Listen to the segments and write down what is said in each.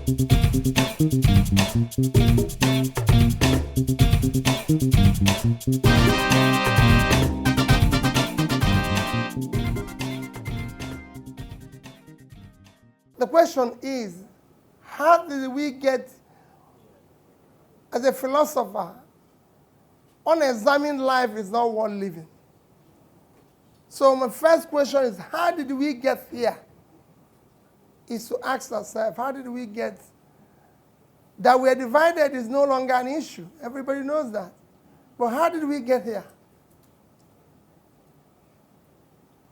The question is, how did we get, as a philosopher, unexamined life is not worth living. So my first question is, how did we get here? Is to ask ourselves, how did we get that we are divided is no longer an issue. Everybody knows that. But how did we get here?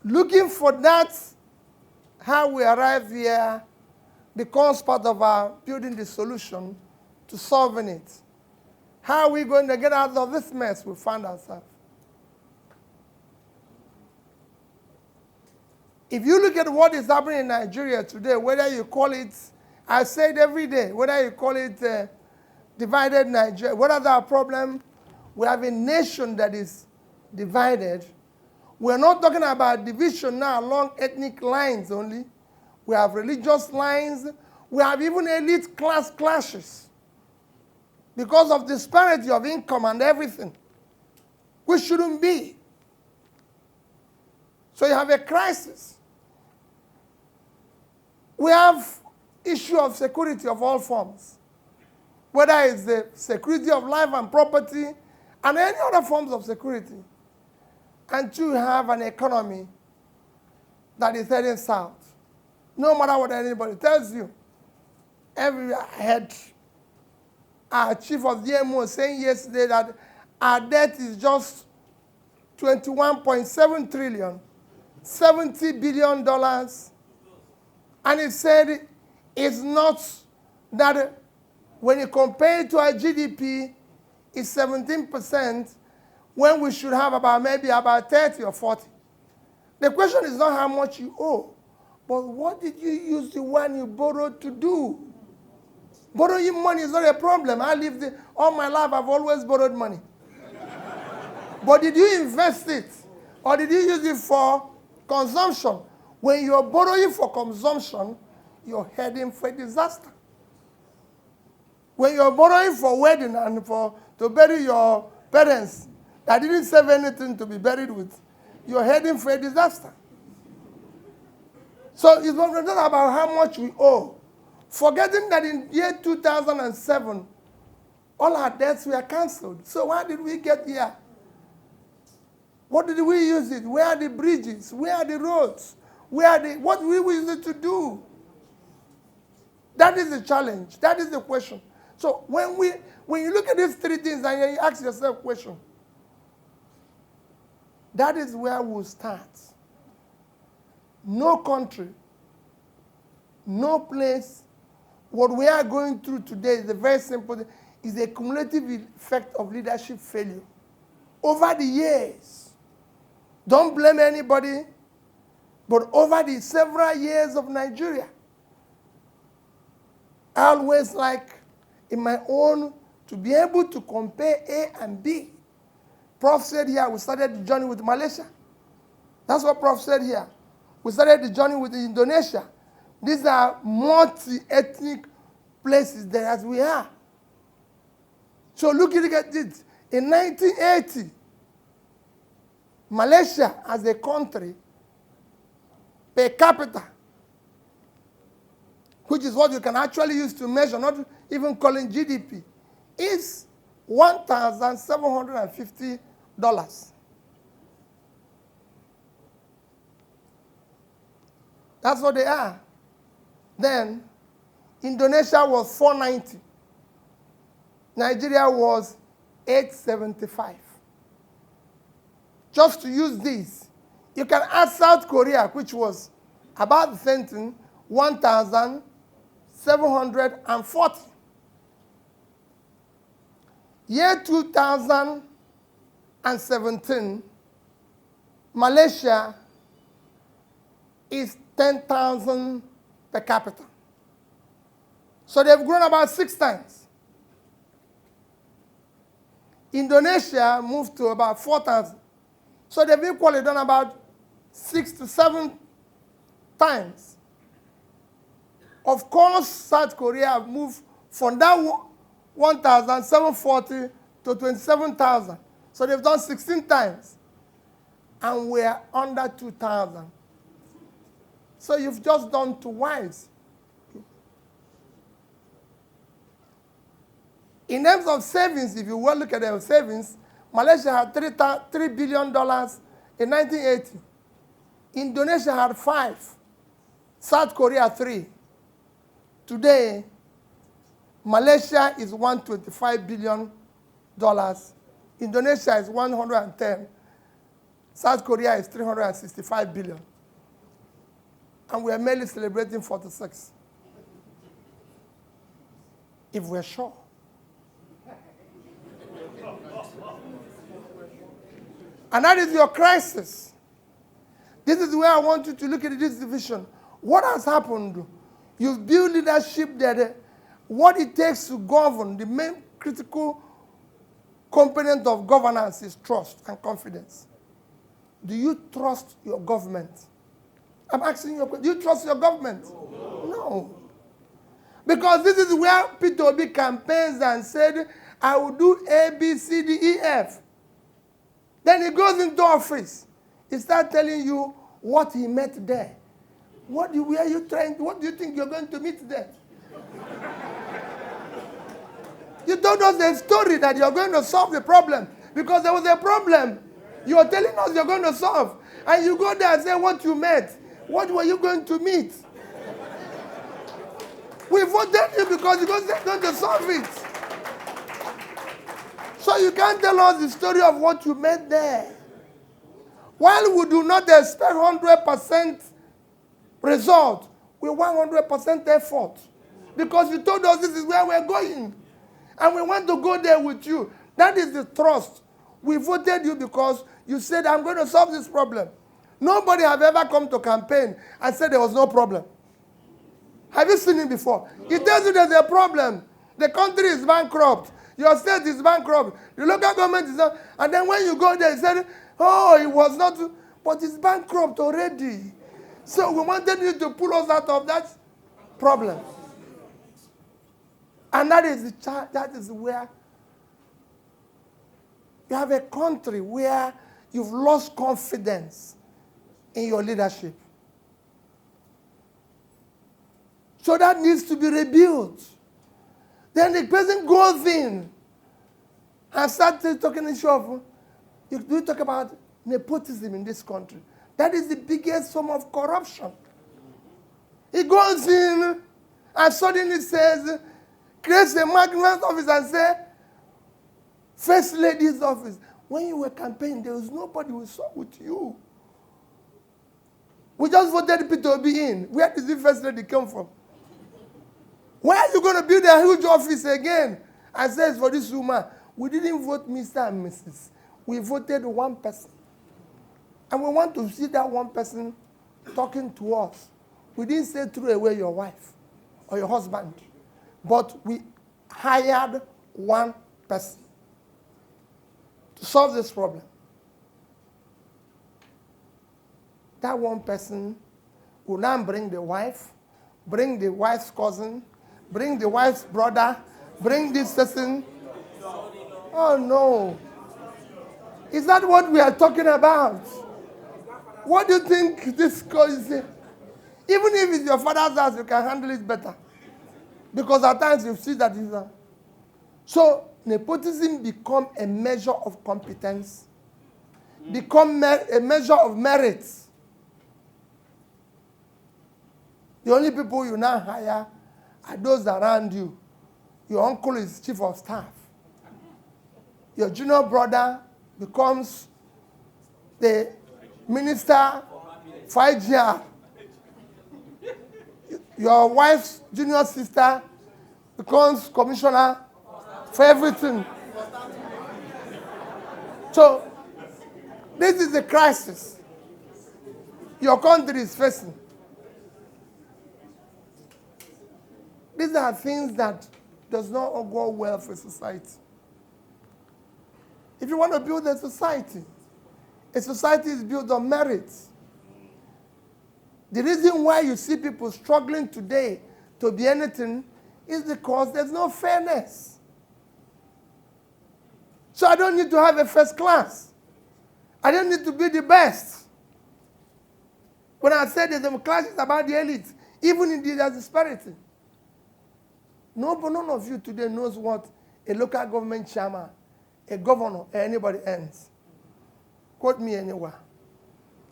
Looking for that, how we arrived here, becomes part of our building the solution to solving it. How are we going to get out of this mess we found ourselves? If you look at what is happening in Nigeria today, whether you call it, I say it every day, whether you call it divided Nigeria, what is our problem? We have a nation that is divided. We're not talking about division now along ethnic lines only. We have religious lines. We have even elite class clashes because of disparity of income and everything, which shouldn't be. So you have a crisis. We have issue of security of all forms, whether it's the security of life and property and any other forms of security. And two, have an economy that is heading south. No matter what anybody tells you. I had our chief of DMO saying yesterday that our debt is just 21.7 trillion, $70 billion. And he said it's not that when you compare it to our GDP, it's 17%, when we should have maybe about 30 or 40. The question is not how much you owe, but what did you use the one you borrowed to do? Borrowing money is not a problem. All my life, I've always borrowed money. But did you invest it? Or did you use it for consumption? When you're borrowing for consumption, you're heading for a disaster. When you're borrowing for wedding and to bury your parents that didn't save anything to be buried with, you're heading for a disaster. So it's not about how much we owe. Forgetting that in year 2007, all our debts were canceled. So why did we get here? What did we use it? Where are the bridges? Where are the roads? What did we use it to do? That is the challenge. That is the question. So when you look at these three things and you ask yourself a question, that is where we'll start. No country, no place. What we are going through today is a very simple thing. Is a cumulative effect of leadership failure. Over the years, don't blame anybody, but over the several years of Nigeria, I always like, in my own, to be able to compare A and B. Prof said here, we started the journey with Malaysia. That's what Prof said here. We started the journey with Indonesia. These are multi-ethnic places there as we are. So look at this. In 1980, Malaysia as a country, per capita, which is what you can actually use to measure, not even calling GDP, is $1,750. That's what they are. Then, Indonesia was 490. Nigeria was 875. Just to use this, you can add South Korea, which was about the same thing, 1,740. Year 2017, Malaysia is 10,000 per capita. So they've grown about 6 times. Indonesia moved to about 4,000. So they've equally done about 6 to 7 times. Of course, South Korea have moved from that 1,740 to 27,000. So they've done 16 times. And we're under 2,000. So you've just done twice. In terms of savings, if you will look at their savings, Malaysia had $3 billion in 1980. Indonesia had 5. South Korea 3. Today, Malaysia is $125 billion. Indonesia is 110. South Korea is 365 billion. And we are merely celebrating 46. If we're sure. And that is your crisis. This is where I want you to look at this division. What has happened? You've built leadership that what it takes to govern, the main critical component of governance is trust and confidence. Do you trust your government? I'm asking you, do you trust your government? No. Because this is where Peter Obi campaigns and said, I will do A, B, C, D, E, F. Then he goes into office. He starts telling you what he met there. What do you think you're going to meet there? You told us a story that you're going to solve the problem. Because there was a problem. You're telling us you're going to solve. And you go there and say what you met. What were you going to meet? We voted you because you're going to solve it. So you can't tell us the story of what you met there. While we do not expect 100% result, we want 100% effort. Because you told us this is where we're going. And we want to go there with you. That is the trust. We voted you because you said, I'm going to solve this problem. Nobody have ever come to campaign and said there was no problem. Have you seen it before? He tells you there's a problem. The country is bankrupt. Your state is bankrupt. The local government is not. And then when you go there, he said, oh, it was not. But it's bankrupt already. So we wanted you to pull us out of that problem. And that is where you have a country where you've lost confidence in your leadership. So that needs to be rebuilt. Then the person goes in and starts talking issue of, we talk about nepotism in this country. That is the biggest form of corruption. He goes in and suddenly says, creates a magnet office and says, First Lady's office. When you were campaigning, there was nobody who saw with you. We just voted Peter Obi in. Where did the First Lady come from? Why are you going to build a huge office again? And says for this woman, we didn't vote Mr. and Mrs. We voted one person. And we want to see that one person talking to us. We didn't say throw away your wife or your husband. But we hired one person to solve this problem. That one person will now bring the wife, bring the wife's cousin, bring the wife's brother, bring this person. Oh, no. Is that what we are talking about? What do you think this is? Even if it's your father's house, you can handle it better. Because at times you see that it's So nepotism become a measure of competence, become a measure of merit. The only people you now hire are those around you. Your uncle is chief of staff. Your junior brother becomes the minister for IGR. Your wife's junior sister becomes commissioner for everything. So, this is the crisis your country is facing. These are things that does not go well for society. If you want to build a society is built on merit. The reason why you see people struggling today to be anything is because there's no fairness. So I don't need to have a first class. I don't need to be the best. When I said the democracy is about the elite, even in the disparity. None of you today knows what a local government chairman, a governor, or anybody earns. Quote me anywhere.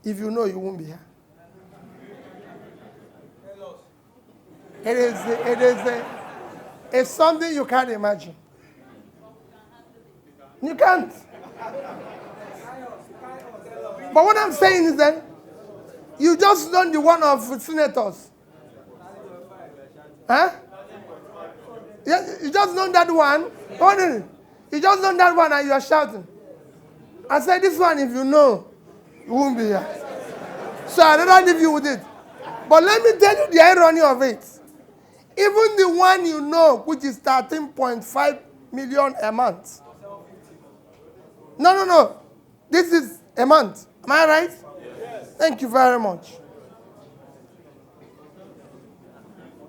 If you know, you won't be here. It's something you can't imagine. You can't. But what I'm saying is that you just done the one of senators. Huh? You just done that one. You just done that one and you are shouting. I said, this one, if you know, you won't be here. So I'd rather leave you with it. But let me tell you the irony of it. Even the one you know, which is 13.5 million a month. No. This is a month. Am I right? Yes. Thank you very much.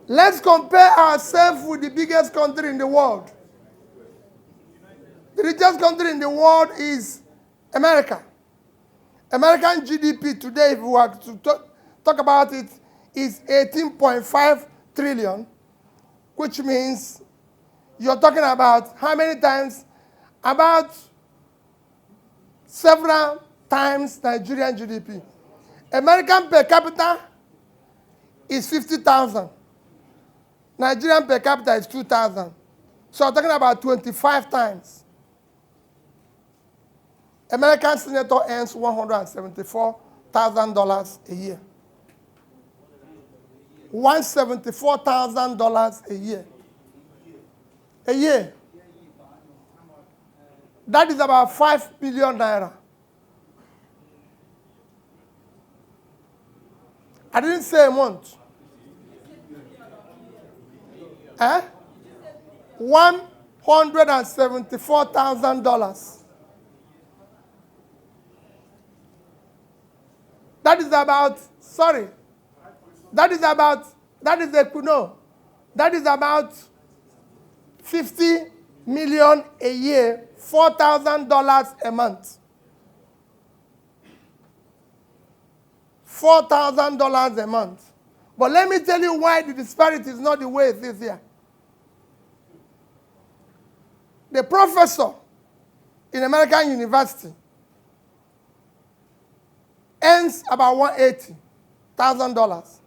Let's compare ourselves with the biggest country in the world. The richest country in the world is America. American GDP today, if we were to talk about it, is 18.5 trillion, which means you're talking about how many times? About several times Nigerian GDP. American per capita is 50,000. Nigerian per capita is 2,000. So I'm talking about 25 times. American senator earns $174,000 a year. $174,000 a year. A year. That is about 5 billion naira. I didn't say a month. $174,000. That is about 50 million a year, $4,000 a month. $4,000 a month. But let me tell you why the disparity is not the way it is here. The professor in American university earns about $180,000.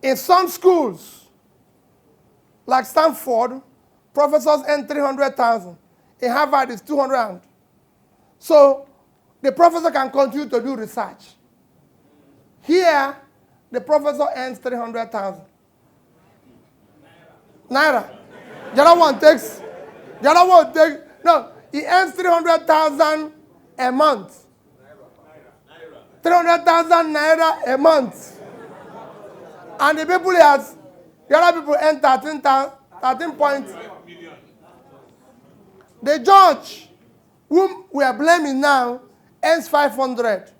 In some schools, like Stanford, professors earn $300,000. In Harvard, it's $200,000. So the professor can continue to do research. Here, the professor earns $300,000. Naira. The other one takes, no, he earns $300,000 a month. 300,000 naira a month. And the people the other people earn 13 points. The judge, whom we are blaming now, earns 500.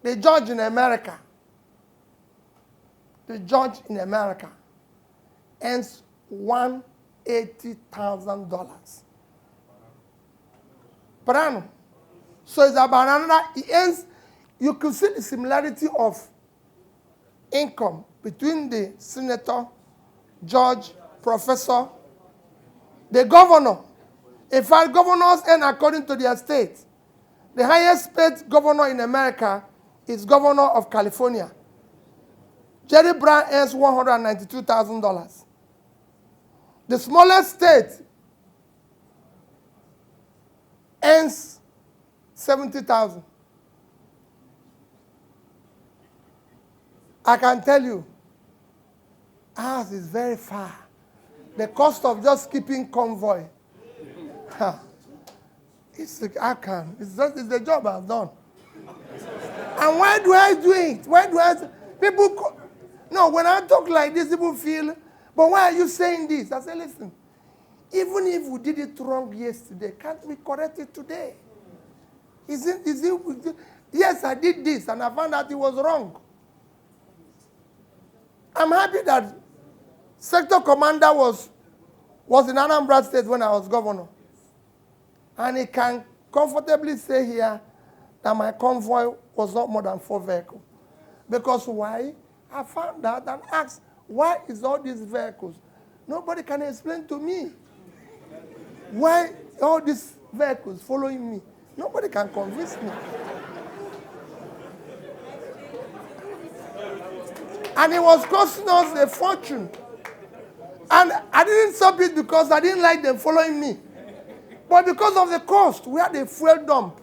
The judge in America earns $180,000 per annum. So it's about another, he earns, you can see the similarity of income between the senator, judge, professor, the governor. In fact, governors earn according to their state. The highest paid governor in America is Governor of California. Jerry Brown earns $192,000. The smallest state earns $70,000. I can tell you, ours is very far. The cost of just keeping convoy. It's the job I've done. And why do I do it? No, when I talk like this, people feel, but why are you saying this? I say, listen, even if we did it wrong yesterday, can't we correct it today? Yes, I did this, and I found out it was wrong. I'm happy that sector commander was in Anambra State when I was governor. And he can comfortably say here that my convoy was not more than 4 vehicles. Because why? I found out and asked, why is all these vehicles? Nobody can explain to me. Why all these vehicles following me? Nobody can convince me. And it was costing us a fortune. And I didn't stop it because I didn't like them following me. But because of the cost, we had a fuel dump.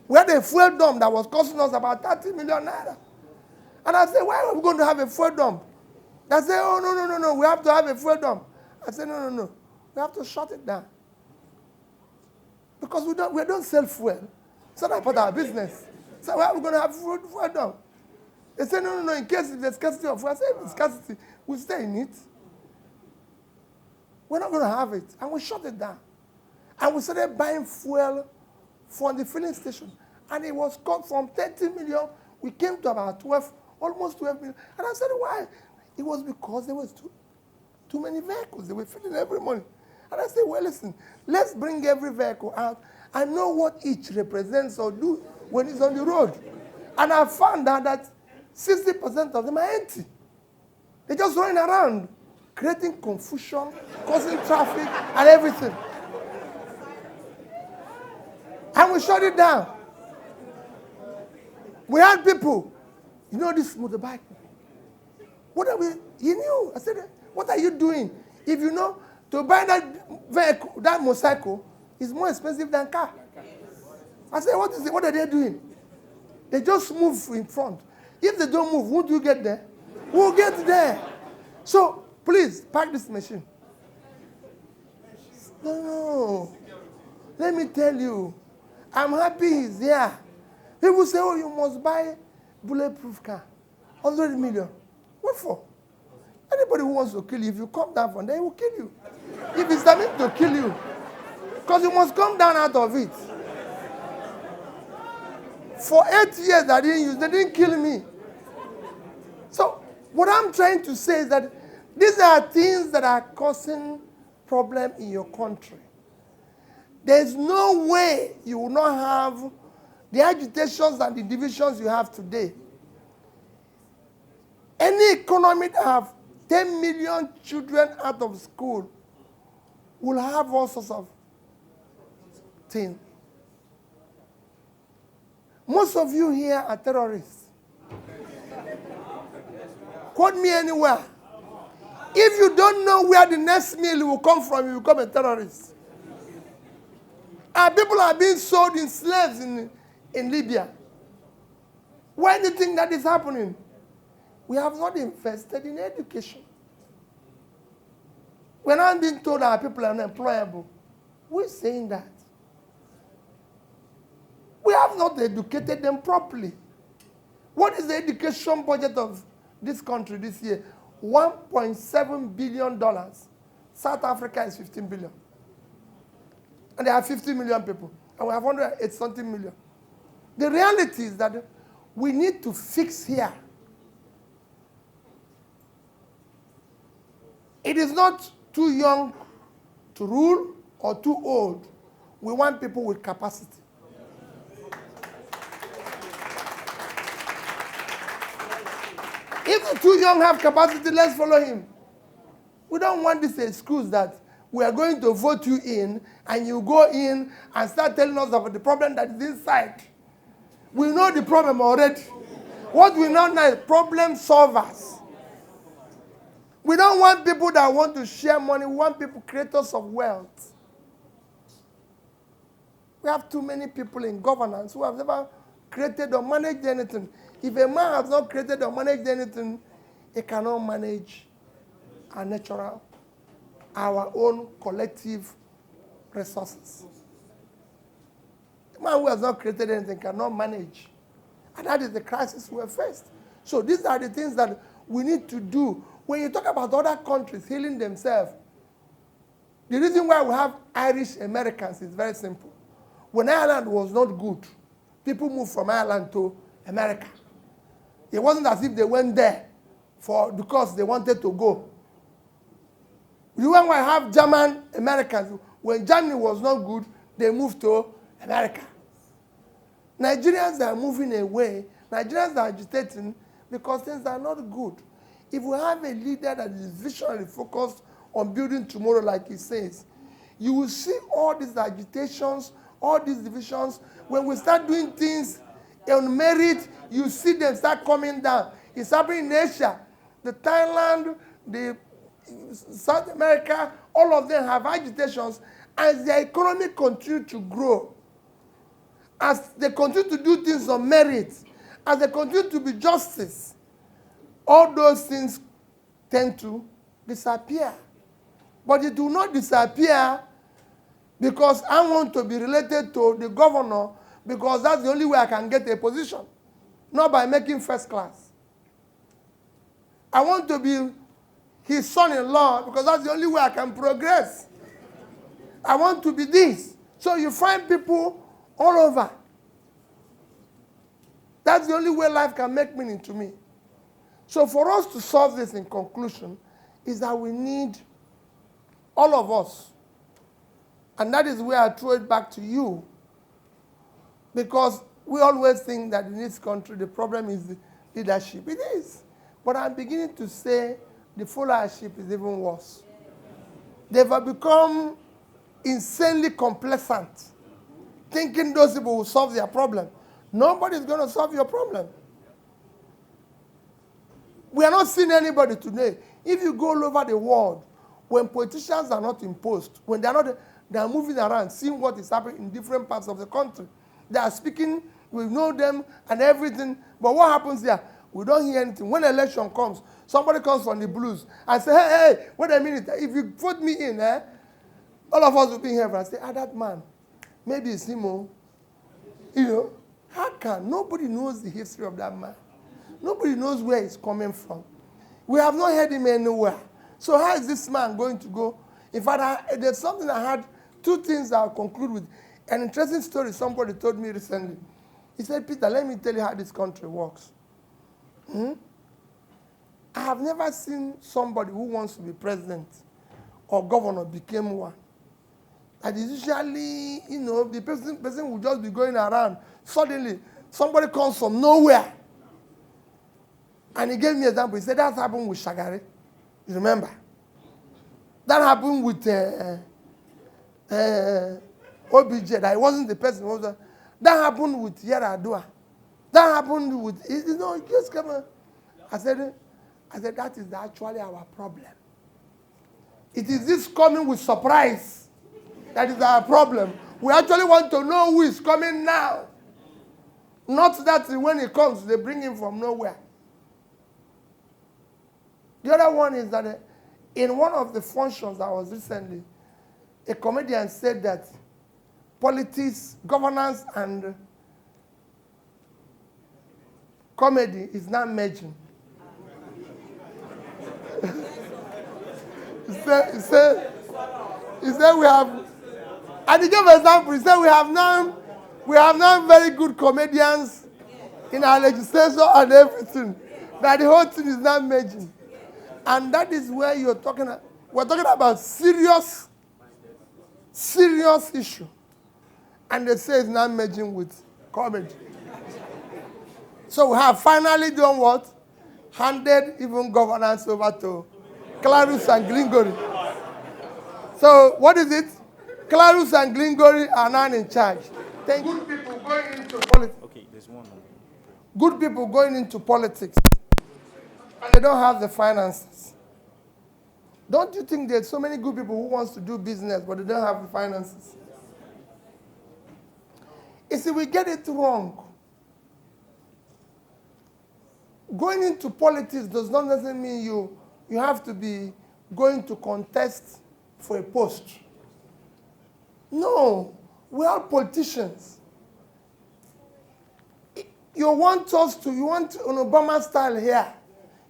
We had a fuel dump that was costing us about 30 million naira. And I said, why are we going to have a fuel dump? They said, oh, no, we have to have a fuel dump. I said, no. We have to shut it down. Because we don't sell fuel. It's not about our business. So why are we going to have fuel dump? They said, no, in case there's scarcity of fuel. I said, if there's scarcity, we'll stay in it. We're not going to have it. And we shut it down. And we started buying fuel from the filling station. And it was cut from 30 million. We came to about 12, almost 12 million. And I said, why? It was because there was too many vehicles. They were filling every morning. And I said, well, listen, let's bring every vehicle out and know what each represents or do when it's on the road. And I found out that 60% of them are empty. They're just running around, creating confusion, causing traffic, and everything. And we shut it down. We had people, this motorbike. What are we? He knew. I said, what are you doing? If you know, to buy that vehicle, that motorcycle, is more expensive than car. I said, what is it? What are they doing? They just move in front. If they don't move, won't you get there? We'll get there. So, please, park this machine. No. Let me tell you, I'm happy he's here. People say, oh, you must buy bulletproof car. 100 million. What for? Anybody who wants to kill you, if you come down from there, he will kill you. If it's time to kill you, because you must come down out of it. For 8 years I didn't use, they didn't kill me. So what I'm trying to say is that these are things that are causing problem in your country. There's no way you will not have the agitations and the divisions you have today. Any economy that have 10 million children out of school will have all sorts of things. Most of you here are terrorists. Quote me anywhere. If you don't know where the next meal will come from, you become a terrorist. And people are being sold in slaves in Libya. Why do you think that is happening? We have not invested in education. We're not being told our people are unemployable. Who is saying that? We have not educated them properly. What is the education budget of this country this year? $1.7 billion. South Africa is 15 billion. And there are 50 million people. And we have 108-something million. The reality is that we need to fix here. It is not too young to rule or too old. We want people with capacity. If the too young have capacity, let's follow him. We don't want this excuse that we are going to vote you in and you go in and start telling us about the problem that is inside. We know the problem already. What we now know is problem solvers. We don't want people that want to share money. We want people creators of wealth. We have too many people in governance who have never created or managed anything. If a man has not created or managed anything, he cannot manage our own collective resources. A man who has not created anything cannot manage. And that is the crisis we have faced. So these are the things that we need to do. When you talk about other countries healing themselves, the reason why we have Irish Americans is very simple. When Ireland was not good, people moved from Ireland to America. It wasn't as if they went there because they wanted to go. You want to have German Americans. When Germany was not good, they moved to America. Nigerians are moving away. Nigerians are agitating because things are not good. If we have a leader that is visionary focused on building tomorrow, like he says, you will see all these agitations, all these divisions. When we start doing things on merit, you see them start coming down. It's happening in Asia. The Thailand, the South America, all of them have agitations as their economy continues to grow. As they continue to do things on merit, as they continue to be justice, all those things tend to disappear. But it will not disappear because I want to be related to the governor because that's the only way I can get a position, not by making first class. I want to be his son-in-law because that's the only way I can progress. I want to be this. So you find people all over. That's the only way life can make meaning to me. So for us to solve this in conclusion is that we need all of us. And that is where I throw it back to you. Because we always think that in this country the problem is the leadership. It is. But I'm beginning to say the followership is even worse. They've become insanely complacent, thinking those people will solve their problem. Nobody's going to solve your problem. We are not seeing anybody today. If you go all over the world, when politicians are not imposed, when they are moving around, seeing what is happening in different parts of the country, they are speaking, we know them and everything, but what happens there? We don't hear anything. When election comes, somebody comes from the blues and say, hey, wait a minute, if you put me in, all of us will be here and say, that man, maybe it's him, you know. How can? Nobody knows the history of that man. Nobody knows where he's coming from. We have not heard him anywhere. So how is this man going to go? In fact, there's something I had, two things I'll conclude with. An interesting story somebody told me recently. He said, Peter, let me tell you how this country works. I have never seen somebody who wants to be president or governor became one. That is usually, you know, the person will just be going around. Suddenly, somebody comes from nowhere. And he gave me an example. He said, that happened with Shagari. You remember? That happened with OBJ. That it wasn't the person. That happened with Yaradua. That happened with, you know, just come on. I said, that is actually our problem. It is this coming with surprise that is our problem. We actually want to know who is coming now. Not that when he comes, they bring him from nowhere. The other one is that in one of the functions I was recently, a comedian said that politics, governance, and comedy is not merging. He said we have, and he gave an example. He said we have now very good comedians in our legislation and everything. That the whole thing is not merging. And that is where we're talking about serious issue. And they say it's not merging with comedy. So we have finally done what? Handed even governance over to Clarus and Glingori. So what is it? Clarus and Glingori are now in charge. Thank you. Good people going into politics. Okay, there's one more. Good people going into politics. And they don't have the finances. Don't you think there's so many good people who wants to do business, but they don't have the finances? You see, we get it wrong. Going into politics does not necessarily mean you have to be going to contest for a post. No, we are politicians. You want an Obama style here.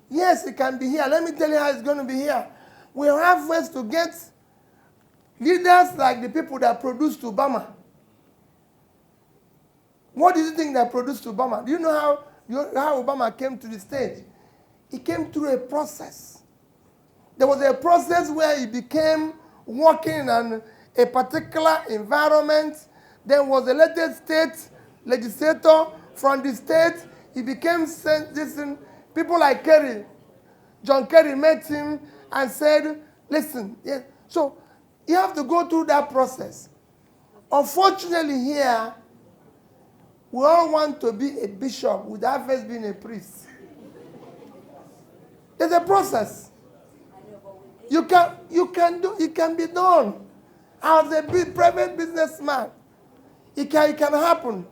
Yes, it can be here. Let me tell you how it's going to be here. We have ways to get leaders like the people that produced Obama. What do you think that produced Obama? Do you know how Obama came to the stage? He came through a process. There was a process where he became working in a particular environment. Then was elected state legislator. From the state, he became citizen. People like Kerry, John Kerry met him and said, listen, yeah. So you have to go through that process. Unfortunately here, we all want to be a bishop without first being a priest. There's a process. It can be done. As a private businessman, it can happen.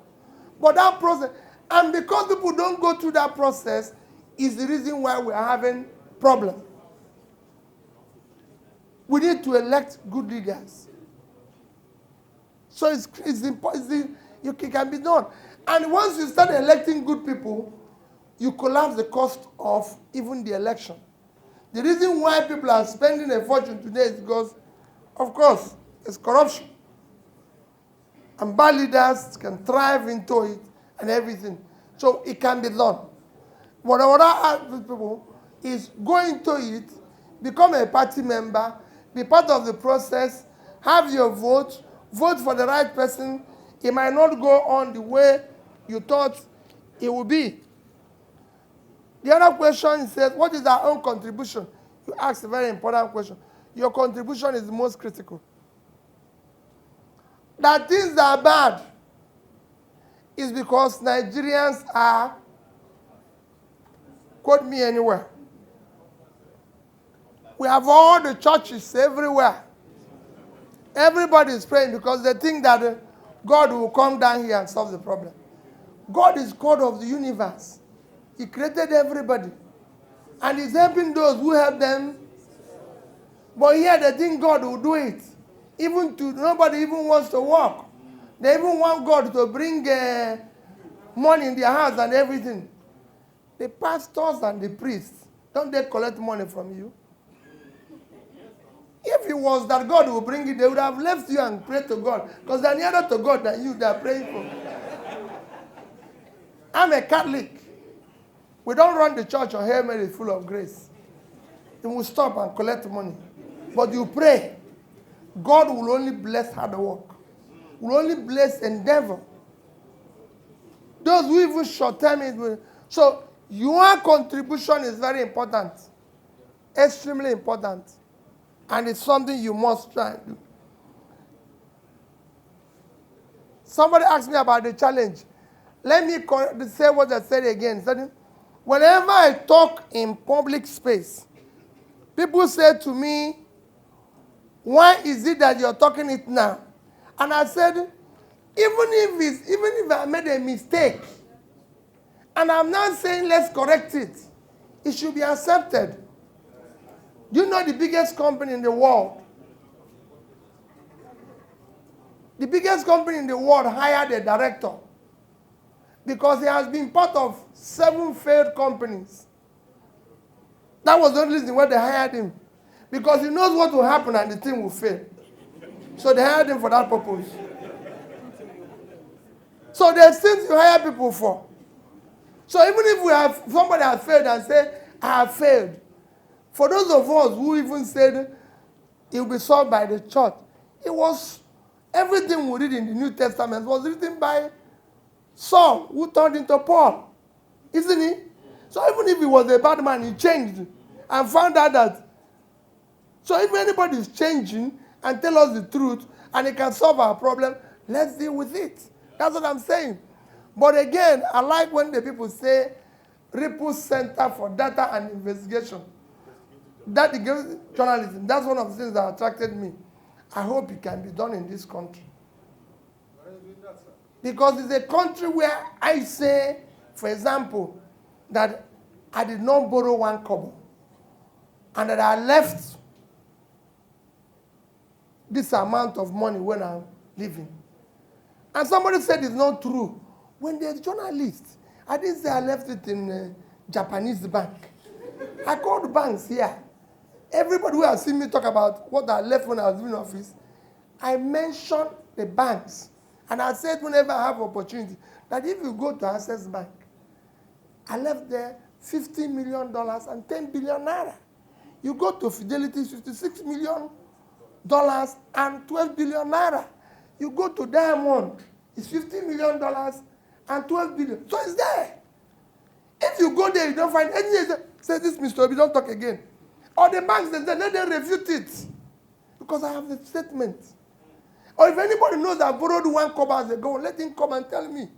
But that process, and because people don't go through that process, is the reason why we are having problems. We need to elect good leaders. So it can be done. And once you start electing good people, you collapse the cost of even the election. The reason why people are spending a fortune today is because, of course, it's corruption. And bad leaders can thrive into it and everything. So it can be done. What I ask people is go into it, become a party member, be part of the process, have your vote for the right person. It might not go on the way you thought it would be. The other question says, what is our own contribution? You asked a very important question. Your contribution is the most critical. That things are bad is because Nigerians are, quote me anywhere. We have all the churches everywhere. Everybody is praying because they think that God will come down here and solve the problem. God is God of the universe. He created everybody. And he's helping those who help them. But here they think God will do it. Nobody even wants to work. They even want God to bring money in their house and everything. The pastors and the priests, don't they collect money from you? If it was that God will bring it, they would have left you and prayed to God. Because they're nearer to God than you they are praying for. I'm a Catholic. We don't run the church on Hail Mary full of grace. It will stop and collect money. But you pray. God will only bless hard work. Will only bless endeavor. Those who even short-term it will. So your contribution is very important. Extremely important. And it's something you must try and do. Somebody asked me about the challenge. Let me say what I said again. Whenever I talk in public space, people say to me, why is it that you're talking it now? And I said, even if I made a mistake, and I'm not saying let's correct it, it should be accepted. Do you know the biggest company in the world? The biggest company in the world hired a director because he has been part of 7 failed companies. That was the only reason why they hired him. Because he knows what will happen and the thing will fail. So they hired him for that purpose. So there's things you hire people for. So even if somebody has failed and say, I have failed. For those of us who even said it will be solved by the church, everything we read in the New Testament was written by Saul, who turned into Paul. Isn't he? So even if he was a bad man, he changed and found out that. So if anybody is changing and tell us the truth and it can solve our problem, let's deal with it. That's what I'm saying. But again, I like when the people say Ripple Center for Data and Investigation. That journalism, that's one of the things that attracted me. I hope it can be done in this country. Because it's a country where I say, for example, that I did not borrow 1 kobo and that I left this amount of money when I'm leaving. And somebody said it's not true. When they're journalists, I didn't say I left it in a Japanese bank. I called banks here. Everybody who has seen me talk about what I left when I was in office, I mentioned the banks. And I said whenever I have opportunity, that if you go to Access Bank, I left there $50 million and 10 billion naira. You go to Fidelity, $56 million and 12 billion naira. You go to Diamond, it's $50 million and 12 billion. So it's there. If you go there, you don't find anything. Say this, Mr. Obi, don't talk again. Or the banks, they let them refute it. Because I have the statement. Or if anybody knows I borrowed 1 kobo as a go, let him come and tell me.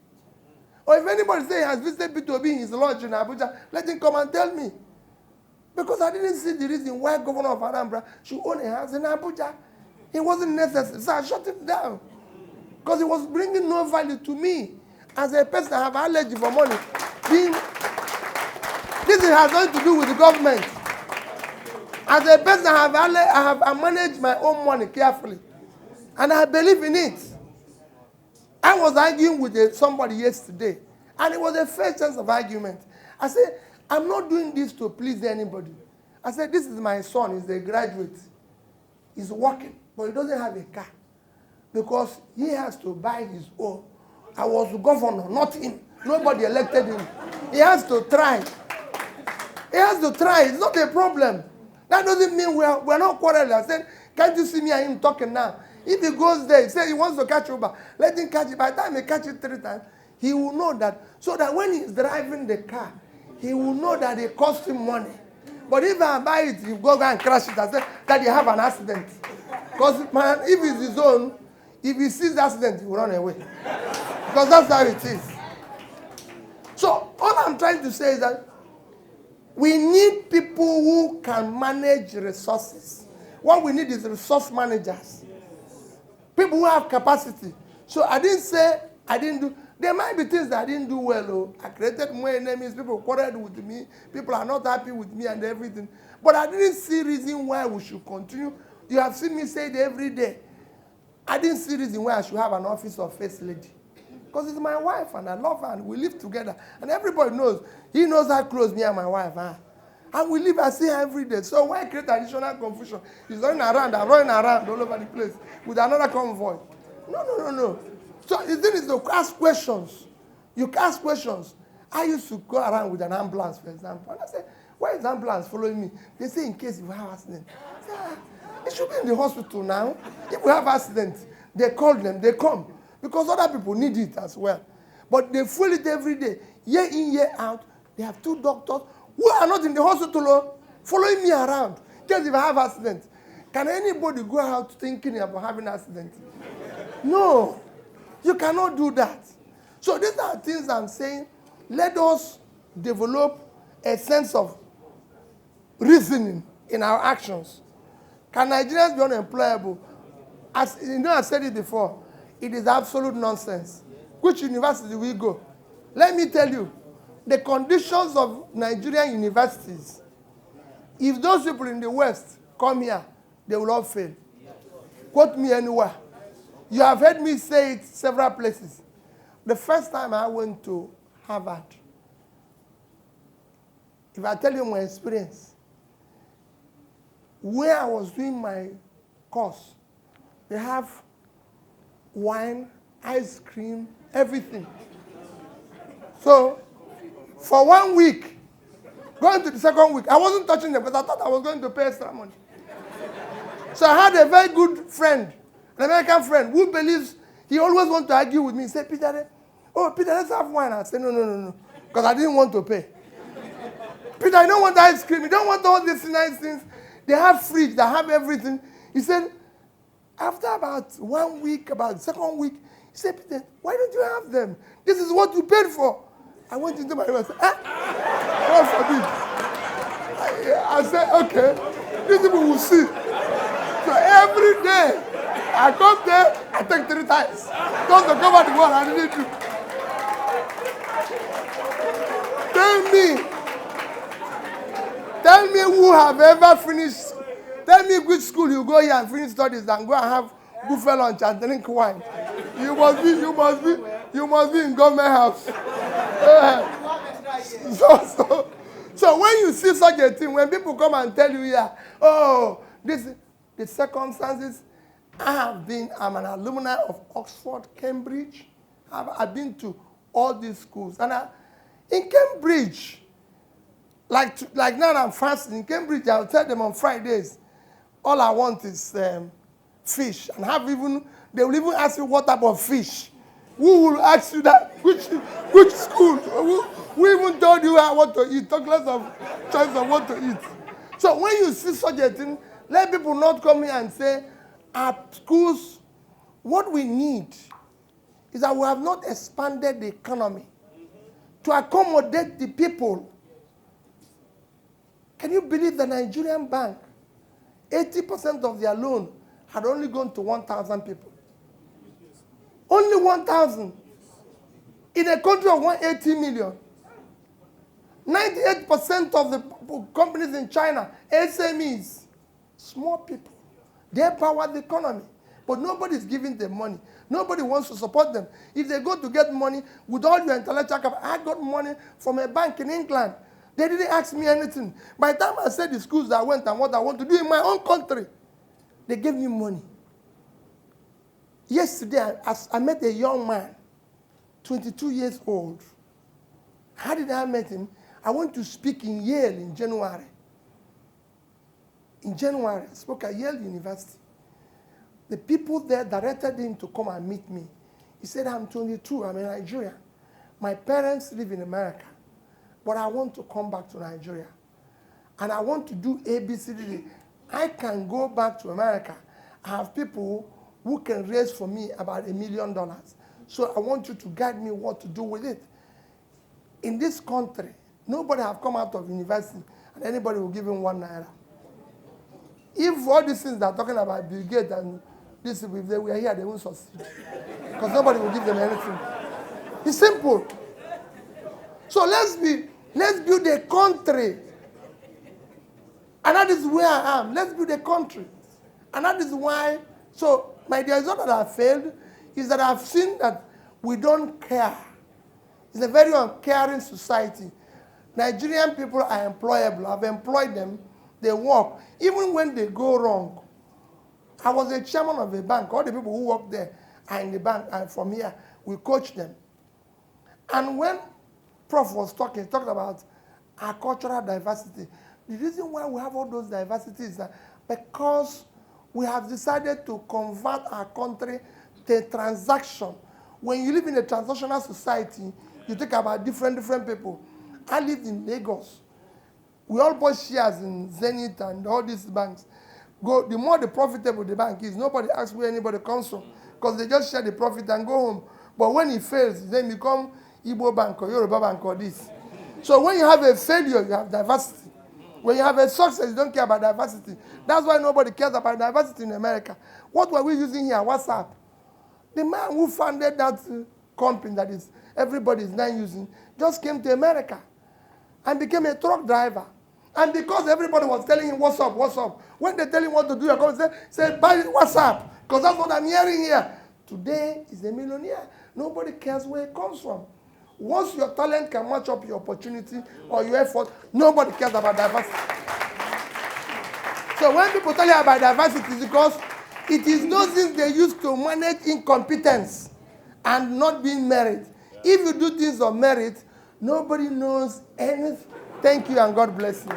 Or if anybody says he has visited P2B in his lodge in Abuja, let him come and tell me. Because I didn't see the reason why Governor of Anambra should own a house in Abuja. It wasn't necessary. So I shut it down. Because it was bringing no value to me. As a person, I have allergy for money. This has nothing to do with the government. As a person, I manage my own money carefully. And I believe in it. I was arguing with somebody yesterday. And it was a fair chance of argument. I said, I'm not doing this to please anybody. I said, this is my son. He's a graduate. He's working, but he doesn't have a car. Because he has to buy his own. I was the governor, not him. Nobody elected him. He has to try. He has to try. It's not a problem. That doesn't mean we're not quarreling. I said, can't you see me and him talking now? If he goes there, he says he wants to catch Uber, let him catch it. By the time he catches it 3 times, he will know that. So that when he's driving the car, he will know that it costs him money. But if I buy it, he go and crash it and say that you have an accident. Because man, if it's his own, if he sees the accident, he will run away. Because that's how it is. So all I'm trying to say is that we need people who can manage resources. What we need is resource managers. People who have capacity. So I didn't say I didn't do. There might be things that I didn't do well. Oh. I created more enemies. People quarreled with me. People are not happy with me and everything. But I didn't see reason why we should continue. You have seen me say it every day. I didn't see reason why I should have an office of first lady. Because it's my wife and I love her and we live together. And everybody knows. He knows how close me and my wife are. And we live and see her every day. So why create additional confusion? He's running around, I'm running around all over the place with another convoy. No. So the thing is to ask questions. You ask questions. I used to go around with an ambulance, for example. And I say, why is ambulance following me? They say in case you have accident. I say, it should be in the hospital now. If we have accident, they call them, they come. Because other people need it as well. But they fuel it every day. Year in, year out. They have 2 doctors who are not in the hospital following me around. In case if I have accident. Can anybody go out thinking about having accident? No. You cannot do that. So these are things I'm saying. Let us develop a sense of reasoning in our actions. Can Nigerians be unemployable? As you know, I said it before. It is absolute nonsense. Which university do we go? Let me tell you, the conditions of Nigerian universities, if those people in the West come here, they will all fail. Quote me anywhere. You have heard me say it several places. The first time I went to Harvard, if I tell you my experience, where I was doing my course, they have wine, ice cream, everything. So, for 1 week, going to the second week, I wasn't touching them because I thought I was going to pay extra money. So I had a very good friend, an American friend, who believes he always wants to argue with me. He said, Peter, let's have wine. I said, no, because I didn't want to pay. Peter, I don't want ice cream. You don't want all these nice things. They have fridge, they have everything. He said, after about 1 week, about the second week, he said, Peter, why don't you have them? This is what you paid for. I went into my room and said, God forbid. I said, okay, these people will see. So every day, I come there, I take 3 times. Just to cover the wall, I didn't do. Tell me who have ever finished. Tell me which school you go here and finish studies and go and have buffet lunch and drink wine. You must be in government house. So when you see such a thing, when people come and tell you, the circumstances, I'm an alumni of Oxford, Cambridge. I've been to all these schools. And in Cambridge, Like now I'm fasting in Cambridge. I'll tell them on Fridays, all I want is fish. And they will even ask you what type of fish. Who will ask you that? Which school? Who even told you what to eat? Talk less of choice of what to eat. So when you see such a thing, let people not come here and say, at schools, what we need is that we have not expanded the economy to accommodate the people. Can you believe the Nigerian bank, 80% of their loan had only gone to 1,000 people? Only 1,000. In a country of 180 million. 98% of the companies in China, SMEs, small people, they power the economy. But nobody is giving them money. Nobody wants to support them. If they go to get money, with all your intellectual capital, I got money from a bank in England. They didn't ask me anything. By the time I said the schools I went and what I want to do in my own country, they gave me money. Yesterday, I met a young man, 22 years old. How did I meet him? I went to speak in Yale in January. In January, I spoke at Yale University. The people there directed him to come and meet me. He said, I'm 22, I'm a Nigerian. My parents live in America, but I want to come back to Nigeria. And I want to do ABCD. I can go back to America. I have people who can raise for me about $1 million. So I want you to guide me what to do with it. In this country, nobody have come out of university and anybody will give him ₦1. If all these things they're talking about, Bill Gates and this, if they were here, they won't succeed. Because nobody will give them anything. It's simple. So let's build a country. And that is where I am. Let's build a country. And that is why, so my dear, it's not that I failed, is that I've seen that we don't care. It's a very uncaring society. Nigerian people are employable. I've employed them. They work. Even when they go wrong. I was a chairman of a bank. All the people who work there are in the bank. And from here, we coach them. And when Prof was talking, he talked about our cultural diversity. The reason why we have all those diversities is that because we have decided to convert our country to a transaction. When you live in a transactional society, you think about different people. I lived in Lagos. We all bought shares in Zenith and all these banks. The more the profitable the bank is, nobody asks where anybody comes from because they just share the profit and go home. But when it fails, then become Igbo Bank or Yoruba Bank or this. So when you have a failure, you have diversity. When you have a success, you don't care about diversity. That's why nobody cares about diversity in America. What were we using here? WhatsApp. The man who founded that company that is everybody is now using just came to America and became a truck driver. And because everybody was telling him, what's up? When they tell him what to do, he comes and say, buy WhatsApp, because that's what I'm hearing here. Today, he's a millionaire. Nobody cares where it comes from. Once your talent can match up your opportunity or your effort, nobody cares about diversity. So when people tell you about diversity, it's because it is those things they use to manage incompetence and not being merit. If you do things of merit, nobody knows anything. Thank you and God bless you.